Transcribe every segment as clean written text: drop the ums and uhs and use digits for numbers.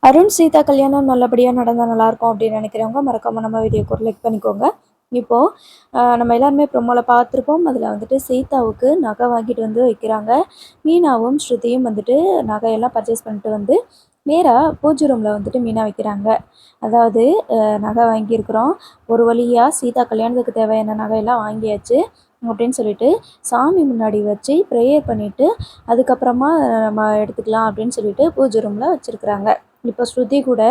அருண் சீதா கல்யாணம் நல்லபடியாக நடந்தால் நல்லாயிருக்கும் அப்படின்னு நினைக்கிறவங்க மறக்காமல் நம்ம வீடியோக்கு ஒரு லைக் பண்ணிக்கோங்க. இப்போது நம்ம எல்லாருமே ப்ரோமோவில் பார்த்துருப்போம். அதில் வந்துட்டு சீதாவுக்கு நகை வாங்கிட்டு வந்து வைக்கிறாங்க. மீனாவும் ஸ்ருதியும் வந்துட்டு நகையெல்லாம் பர்ச்சேஸ் பண்ணிட்டு வந்து நேராக பூஜை ரூமில் வந்துட்டு மீனா வைக்கிறாங்க. அதாவது நகை வாங்கியிருக்கிறோம், ஒரு வழியாக சீதா கல்யாணத்துக்கு தேவையான நகையெல்லாம் வாங்கியாச்சு அப்படின்னு சொல்லிட்டு சாமி முன்னாடி வச்சு ப்ரேயர் பண்ணிவிட்டு அதுக்கப்புறமா நம்ம எடுத்துக்கலாம் அப்படின்னு சொல்லிட்டு பூஜை ரூமில் வச்சுருக்குறாங்க. இப்போ ஸ்ருதி கூட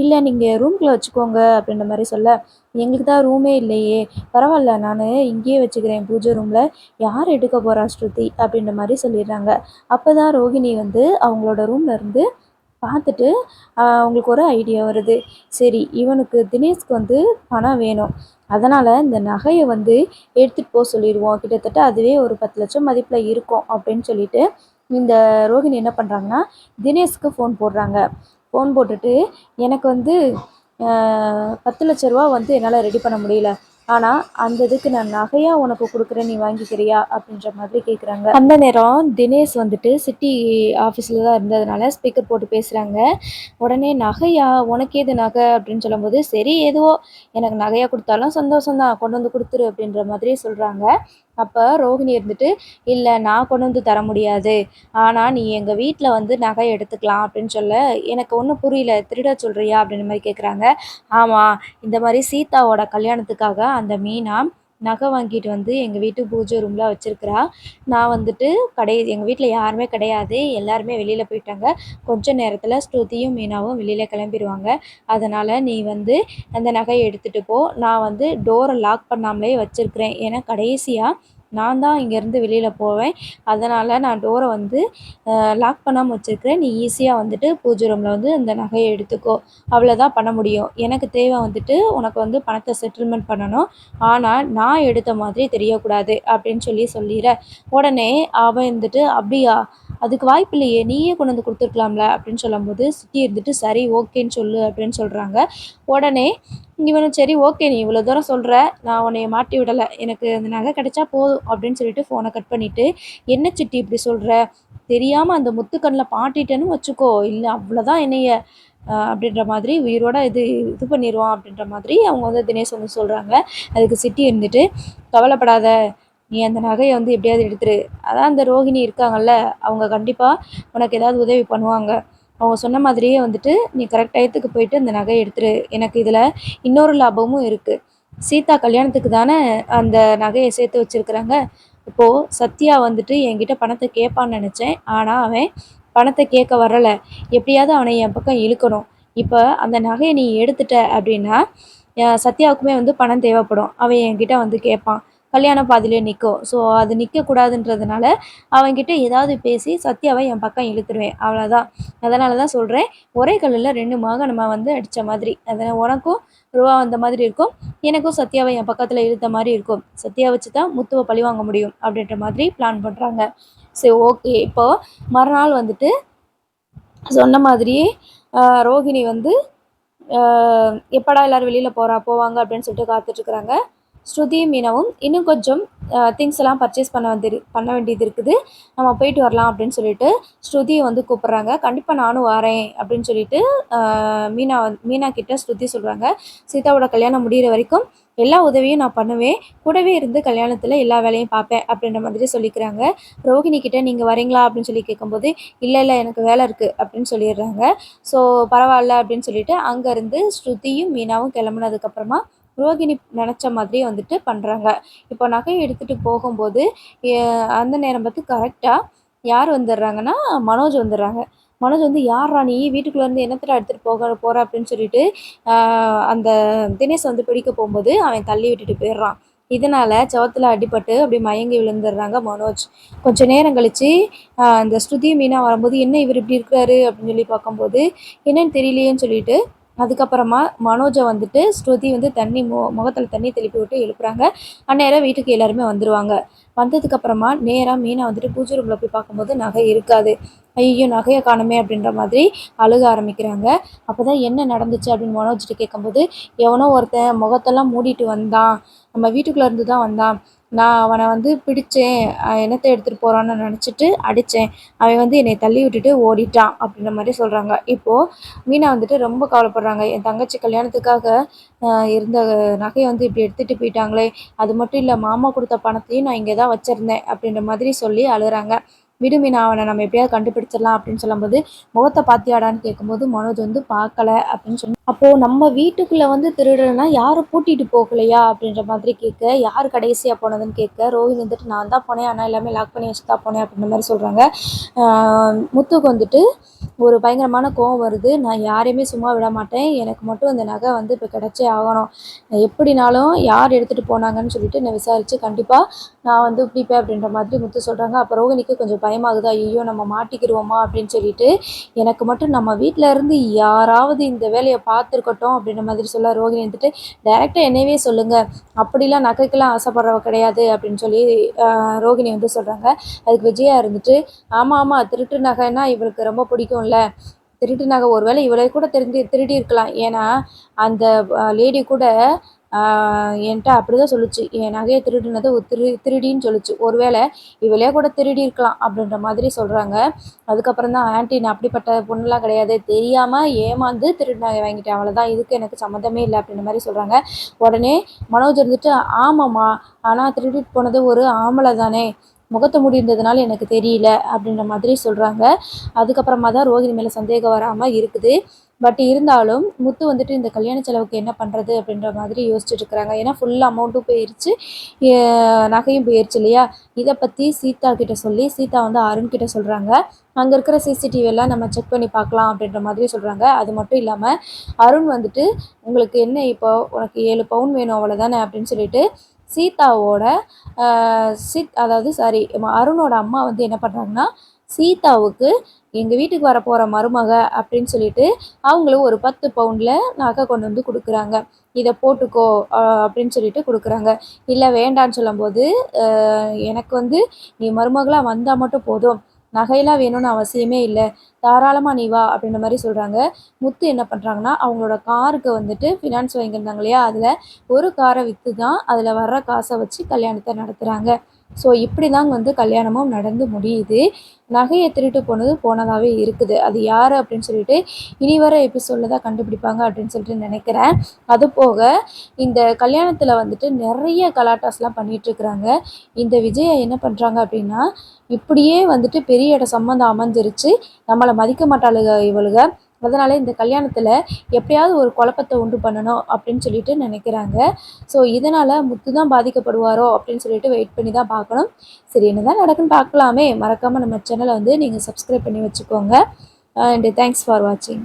இல்லை நீங்கள் ரூம்குள்ளே வச்சுக்கோங்க அப்படின்ற மாதிரி சொல்ல, எங்களுக்கு தான் ரூமே இல்லையே, பரவாயில்ல நான் இங்கேயே வச்சுக்கிறேன் பூஜை ரூமில், யார் எடுக்க போகிறா ஸ்ருதி அப்படின்ற மாதிரி சொல்லிடுறாங்க. அப்போ தான் ரோகிணி வந்து அவங்களோட ரூமில் இருந்து பார்த்துட்டு அவங்களுக்கு ஒரு ஐடியா வருது. சரி, இவனுக்கு தினேஷ்க்கு வந்து பணம் வேணும், அதனால் இந்த நகையை வந்து எடுத்துகிட்டு போக சொல்லிடுவோம், கிட்டத்தட்ட அதுவே ஒரு 10 லட்சம் மதிப்பில் இருக்கும் அப்படின்னு சொல்லிட்டு இந்த ரோகிணி என்ன பண்ணுறாங்கன்னா தினேஷ்க்கு ஃபோன் போடுறாங்க. ஃபோன் போட்டுட்டு எனக்கு வந்து 10 லட்ச ரூபா வந்து என்னால் ரெடி பண்ண முடியல, ஆனால் அந்த இதுக்கு நான் நகையாக உனக்கு கொடுக்குறேன், நீ வாங்கிக்கிறியா அப்படின்ற மாதிரி கேட்குறாங்க. அந்த நேரம் தினேஷ் வந்துட்டு சிட்டி ஆஃபீஸில் தான் இருந்ததுனால ஸ்பீக்கர் போட்டு பேசுகிறாங்க. உடனே நகையா, உனக்கு ஏது நகை அப்படின்னு சொல்லும்போது, சரி எதுவோ எனக்கு நகையாக கொடுத்தாலும் சந்தோஷம்தான், கொண்டு வந்து கொடுத்துரு அப்படின்ற மாதிரி சொல்கிறாங்க. அப்போ ரோகிணி இருந்துட்டு, இல்லை நான் கொண்டு வந்து தர முடியாது, ஆனால் நீ எங்கள் வீட்டில் வந்து நகை எடுத்துக்கலாம் அப்படின்னு சொல்ல, எனக்கு ஒன்றும் புரியல, திருட சொல்கிறியா அப்படின்ற மாதிரி கேட்குறாங்க. ஆமாம், இந்த மாதிரி சீதாவோட கல்யாணத்துக்காக அந்த மீனா நகை வாங்கிட்டு வந்து எங்கள் வீட்டு பூஜை ரூமில் வச்சுருக்கிறா. நான் வந்துட்டு எங்கள் வீட்டில் யாருமே கிடையாது, எல்லாருமே வெளியில் போயிட்டாங்க, கொஞ்ச நேரத்தில் ஸ்ருதியும் மீனாவும் வெளியில் கிளம்பிடுவாங்க, அதனால் நீ வந்து அந்த நகையை எடுத்துகிட்டு போ, நான் வந்து டோரை லாக் பண்ணாமலே வச்சுருக்கிறேன், ஏன்னா கடைசியாக நான் தான் இங்கேருந்து வெளியில் போவேன், அதனால் நான் டோரை வந்து லாக் பண்ணாமல் வச்சுருக்கிறேன், நீ ஈஸியாக வந்துட்டு பூஜை ரூமில் வந்து அந்த நகையை எடுத்துக்கோ, அவ்வளோதான் பண்ண முடியும், எனக்கு தேவை வந்துட்டு உனக்கு வந்து பணத்தை செட்டில்மெண்ட் பண்ணணும், ஆனால் நான் எடுத்த மாதிரி தெரியக்கூடாது அப்படின்னு சொல்லிடுற. உடனே அவன் இருந்துட்டு, அப்படியா, அதுக்கு வாய்ப்பு இல்லையே, நீயே கொண்டு வந்து கொடுத்துருக்கலாம்ல அப்படின்னு சொல்லும்போது சுற்றி இருந்துட்டு, சரி ஓகேன்னு சொல்லு அப்படின்னு சொல்கிறாங்க. உடனே இவனும் சரி ஓகே, நீ இவ்வளோ தூரம் சொல்கிற, நான் உன்னைய மாட்டி விடலை, எனக்கு அந்த நகை கிடைச்சா போதும் அப்படின்னு சொல்லிட்டு ஃபோனை கட் பண்ணிவிட்டு, என்ன சிட்டி இப்படி சொல்கிற, தெரியாமல் அந்த முத்துக்கண்ணில் பாட்டிட்டேன்னு வச்சுக்கோ, இல்லை அவ்வளோதான் என்னைய அப்படின்ற மாதிரி உயிரோட இது பண்ணிடுவான் அப்படின்ற மாதிரி அவங்க வந்து தினேஷ் வந்து சொல்கிறாங்க. அதுக்கு சிட்டி இருந்துட்டு, கவலைப்படாத, நீ அந்த நகையை வந்து எப்படியாவது எடுத்துரு, அதான் அந்த ரோகிணி இருக்காங்கல்ல, அவங்க கண்டிப்பாக உனக்கு ஏதாவது உதவி பண்ணுவாங்க, அவங்க சொன்ன மாதிரியே வந்துட்டு நீ கரெக்ட் டயத்துக்கு போயிட்டு அந்த நகையை எடுத்துரு, எனக்கு இதில் இன்னொரு லாபமும் இருக்குது, சீதா கல்யாணத்துக்கு தானே அந்த நகையை சேர்த்து வச்சுருக்குறாங்க, இப்போது சத்யா வந்துட்டு என்கிட்ட பணத்தை கேட்பான்னு நினச்சேன், ஆனால் அவன் பணத்தை கேட்க வரலை, எப்படியாவது அவனை என் பக்கம் இழுக்கணும், இப்போ அந்த நகையை நீ எடுத்துட்ட அப்படின்னா சத்யாவுக்குமே வந்து பணம் தேவைப்படும், அவன் என்கிட்ட வந்து கேட்பான், கல்யாணம் பாதியிலே நிற்கும், ஸோ அது நிற்கக்கூடாதுன்றதுனால அவன்கிட்ட ஏதாவது பேசி சத்யாவை என் பக்கம் இழுத்துருவேன், அவ்வளோதான், அதனால தான் சொல்கிறேன், ஒரே கல்லில் 2 மாங்கா நம்ம வந்து அடித்த மாதிரி, அதனால் உனக்கும் ரூபா வந்த மாதிரி இருக்கும், எனக்கும் சத்யாவை என் பக்கத்தில் இழுத்த மாதிரி இருக்கும், சத்யா வச்சு தான் முத்துவை பழி வாங்க முடியும் அப்படின்ற மாதிரி பிளான் பண்ணுறாங்க. சரி ஓகே, இப்போது மறுநாள் வந்துட்டு சொன்ன மாதிரியே ரோகிணி வந்து எப்படா எல்லோரும் வெளியில் போவாங்க அப்படின்னு சொல்லிட்டு காத்துட்ருக்குறாங்க. ஸ்ருதியும் மீனாவும் இன்னும் கொஞ்சம் திங்ஸ் எல்லாம் பர்ச்சேஸ் பண்ண வேண்டியது இருக்குது, நம்ம போயிட்டு வரலாம் அப்படின்னு சொல்லிட்டு ஸ்ருதியை வந்து கூப்பிட்றாங்க. கண்டிப்பாக நானும் வரேன் அப்படின்னு சொல்லிட்டு மீனா கிட்ட ஸ்ருதி சொல்கிறாங்க. சீதாவோட கல்யாணம் முடிகிற வரைக்கும் எல்லா உதவியும் நான் பண்ணுவேன், கூடவே இருந்து கல்யாணத்தில் எல்லா வேலையும் பார்ப்பேன் அப்படின்ற மாதிரி சொல்லிக்கிறாங்க. ரோகிணி கிட்ட நீங்கள் வரீங்களா அப்படின்னு சொல்லி கேட்கும்போது, இல்லை இல்லை எனக்கு வேலை இருக்குது அப்படின்னு சொல்லிடுறாங்க. ஸோ பரவாயில்ல அப்படின்னு சொல்லிட்டு அங்கேருந்து ஸ்ருதியும் மீனாவும் கிளம்புனதுக்கப்புறமா ரோகிணி நினச்ச மாதிரியே வந்துட்டு பண்ணுறாங்க. இப்போ நகையை எடுத்துகிட்டு போகும்போது அந்த நேரம் பார்த்து கரெக்டாக யார் வந்துடுறாங்கன்னா மனோஜ் வந்துடுறாங்க. மனோஜ் வந்து, யாரா நீ வீட்டுக்குள்ளேருந்து என்னத்தடா எடுத்துகிட்டு போகிற அப்படின்னு சொல்லிட்டு அந்த தினேஷ் வந்து பிடிக்க போகும்போது அவன் தள்ளி விட்டுட்டு போயிடுறான். இதனால் செவத்தில் அடிபட்டு அப்படி மயங்கி விழுந்துடுறாங்க மனோஜ். கொஞ்சம் நேரம் கழித்து அந்த ஸ்ருதி மீனா வரும்போது, என்ன இவர் இப்படி இருக்கிறாரு அப்படின்னு சொல்லி பார்க்கும்போது, என்னன்னு தெரியலையேன்னு சொல்லிட்டு அதுக்கப்புறமா மனோஜை வந்துட்டு ஸ்ருதி வந்து முகத்தில் தண்ணி தெளிப்பி விட்டு எழுப்புறாங்க. அந்நேரம் வீட்டுக்கு எல்லாருமே வந்துடுவாங்க. வந்ததுக்கப்புறமா நேராக மீனா வந்துட்டு பூஜை ரூமில் போய் பார்க்கும்போது நகை இருக்காது. ஐயோ நகையை காணுமே அப்படின்ற மாதிரி அழுக ஆரம்பிக்கிறாங்க. அப்போ தான் என்ன நடந்துச்சு அப்படின்னு மனோஜ்கிட்ட கேட்கும்போது, எவனோ ஒருத்தன் முகத்தெல்லாம் மூடிட்டு வந்தான், நம்ம வீட்டுக்குள்ளே இருந்து தான் வந்தான், நான் அவனை வந்து பிடிச்சேன், என்னத்த எடுத்துகிட்டு போகிறான்னு நினச்சிட்டு அடித்தேன். அவன் வந்து என்னை தள்ளி விட்டுட்டு ஓடிட்டான் அப்படின்ற மாதிரி சொல்கிறாங்க. இப்போது மீனா வந்துட்டு ரொம்ப கவலைப்படுறாங்க. என் தங்கச்சி கல்யாணத்துக்காக இருந்த நகையை வந்து இப்படி எடுத்துகிட்டு போயிட்டாங்களே, அது மட்டும் இல்லை மாமா கொடுத்த பணத்தையும் நான் இங்கே தான் வச்சுருந்தேன் அப்படின்ற மாதிரி சொல்லி அழுகிறாங்க. விடு மீனா, அவனை நம்ம எப்படியாவது கண்டுபிடிச்சிடலாம் அப்படின்னு சொல்லும்போது, முகத்தை பாத்தியாடான்னு கேட்கும்போது மனோஜ் வந்து பார்க்கல அப்படின்னு சொல்லி, அப்போது நம்ம வீட்டுக்குள்ளே வந்து திருடுனா யாரும் பூட்டிட்டு போகலையா அப்படின்ற மாதிரி கேட்க, யார் கடைசியாக போனதுன்னு கேட்க, ரோஹிணி வந்துட்டு நான் தான் போனேன், ஆனால் எல்லாமே லாக் பண்ணி வச்சு தான் போனேன் அப்படின்ற மாதிரி சொல்கிறாங்க. முத்துக்கு வந்துட்டு ஒரு பயங்கரமான கோவம் வருது. நான் யாரையுமே சும்மா விட மாட்டேன், எனக்கு மட்டும் அந்த நகை வந்து இப்போ கிடச்சே ஆகணும், எப்படினாலும் யார் எடுத்துகிட்டு போனாங்கன்னு சொல்லிட்டு நான் விசாரித்து கண்டிப்பாக நான் வந்து பிடிப்பேன் அப்படின்ற மாதிரி முத்து சொல்கிறாங்க. அப்போ ரோகிணிக்கு கொஞ்சம் பயமாகுது. ஐயோ நம்ம மாட்டிக்கிடுவோமா அப்படின்னு சொல்லிட்டு, எனக்கு மட்டும் நம்ம வீட்டில் இருந்து யாராவது இந்த வேலையை பார்த்துருக்கட்டும் அப்படின்ற மாதிரி சொல்ல, ரோகிணி வந்துட்டு டைரெக்டாக என்னையவே சொல்லுங்கள், அப்படிலாம் நகைக்கெல்லாம் ஆசைப்படுறவ கிடையாது அப்படின்னு சொல்லி ரோகிணி வந்து சொல்கிறாங்க. அதுக்கு விஜயா இருந்துட்டு, ஆமாம் ஆமாம் திருட்டு நகைன்னா இவளுக்கு ரொம்ப பிடிக்கும்ல, திருட்டு நகை ஒரு வேளை இவளே கூட திருடி இருக்கலாம். ஏன்னா அந்த லேடி கூட என்கிட்ட அப்படி தான் சொல்லுச்சு, என் நகையை திருடினது ஒரு திருடின்னு சொல்லுச்சு, ஒருவேளை இவளே கூட திருடி இருக்கலாம் அப்படின்ற மாதிரி சொல்கிறாங்க. அதுக்கப்புறம் தான் ஆன்ட்டி நான் அப்படிப்பட்ட பொண்ணுலாம் கிடையாது, தெரியாமல் ஏமாந்து திருட்டு நகை வாங்கிட்டேன் அவ்வளோதான், இதுக்கு எனக்கு சம்மந்தமே இல்லை அப்படின்ற மாதிரி சொல்கிறாங்க. உடனே மனோஜ் இருந்துட்டு, ஆமாம்மா ஆனால் திருடிட்டு போனது ஒரு ஆம்பளை தானே, முகத்தை முடிந்ததுனால எனக்கு தெரியல அப்படின்ற மாதிரி சொல்கிறாங்க. அதுக்கப்புறமா தான் ரோஹிணி மேலே சந்தேகம் வராமல் இருக்குது. பட் இருந்தாலும் முத்து வந்துட்டு இந்த கல்யாண செலவுக்கு என்ன பண்ணுறது அப்படின்ற மாதிரி யோசிச்சுட்டு இருக்கிறாங்க. ஏன்னா ஃபுல் அமௌண்ட்டும் போயிடுச்சு, நகையும் போயிடுச்சு இல்லையா. இதை பற்றி சீதா கிட்ட சொல்லி, சீதா வந்து அருண் கிட்ட சொல்கிறாங்க. அங்கே இருக்கிற சிசிடிவி எல்லாம் நம்ம செக் பண்ணி பார்க்கலாம் அப்படின்ற மாதிரி சொல்கிறாங்க. அது மட்டும் இல்லாமல் அருண் வந்துட்டு, உங்களுக்கு என்ன இப்போ உனக்கு 7 பவுன் வேணும் அவ்வளோதானே அப்படின்னு சொல்லிட்டு சீதாவோட அதாவது சாரி அருணோட அம்மா வந்து என்ன பண்ணுறாங்கன்னா, சீதாவுக்கு எங்கள் வீட்டுக்கு வரப்போகிற மருமக அப்படின்னு சொல்லிட்டு அவங்களும் ஒரு 10 பவுண்டில் நகை கொண்டு வந்து கொடுக்குறாங்க. இதை போட்டுக்கோ அப்படின்னு சொல்லிட்டு கொடுக்குறாங்க. இல்லை வேண்டான்னு சொல்லும்போது, எனக்கு வந்து நீ மருமகளாக வந்தால் மட்டும் போதும், நகையெல்லாம் வேணும்னு அவசியமே இல்லை, தாராளமாக நீ வா அப்படின்ற மாதிரி சொல்கிறாங்க. முத்து என்ன பண்ணுறாங்கன்னா, அவங்களோட காருக்கு வந்துட்டு ஃபினான்ஸ் வாங்கியிருந்தாங்க இல்லையா, அதில் ஒரு காரை விற்று தான் அதில் வர்ற காசை வச்சு கல்யாணத்தை நடத்துகிறாங்க. ஸோ இப்படி தாங்க வந்து கல்யாணமும் நடந்து முடியுது. நகையை திருட்டு போனது போனதாகவே இருக்குது. அது யார் அப்படின்னு சொல்லிட்டு இனி வர எபிசோடில் தான் கண்டுபிடிப்பாங்க அப்படின்னு சொல்லிட்டு நினைக்கிறேன். அது போக இந்த கல்யாணத்தில் வந்துட்டு நிறைய கலாட்டாஸ்லாம் பண்ணிகிட்ருக்குறாங்க. இந்த விஜயை என்ன பண்ணுறாங்க அப்படின்னா, இப்படியே வந்துட்டு பெரிய இட சம்மந்தம் அமைஞ்சிருச்சு, நம்மளை மதிக்க மாட்டாளுக இவளுக, அதனால் இந்த கல்யாணத்தில் எப்படியாவது ஒரு குழப்பத்தை உண்டு பண்ணணும் அப்படின்னு சொல்லிட்டு நினைக்கிறாங்க. ஸோ இதனால் முத்து தான் பாதிக்கப்படுவாரோ அப்படின்னு சொல்லிட்டு வெயிட் பண்ணி தான் பார்க்கணும். சரி என்ன தான் நடக்குன்னு பார்க்கலாமே. மறக்காமல் நம்ம சேனலை வந்து நீங்கள் சப்ஸ்கிரைப் பண்ணி வச்சுக்கோங்க. அண்ட் தேங்க்ஸ் ஃபார் வாட்சிங்.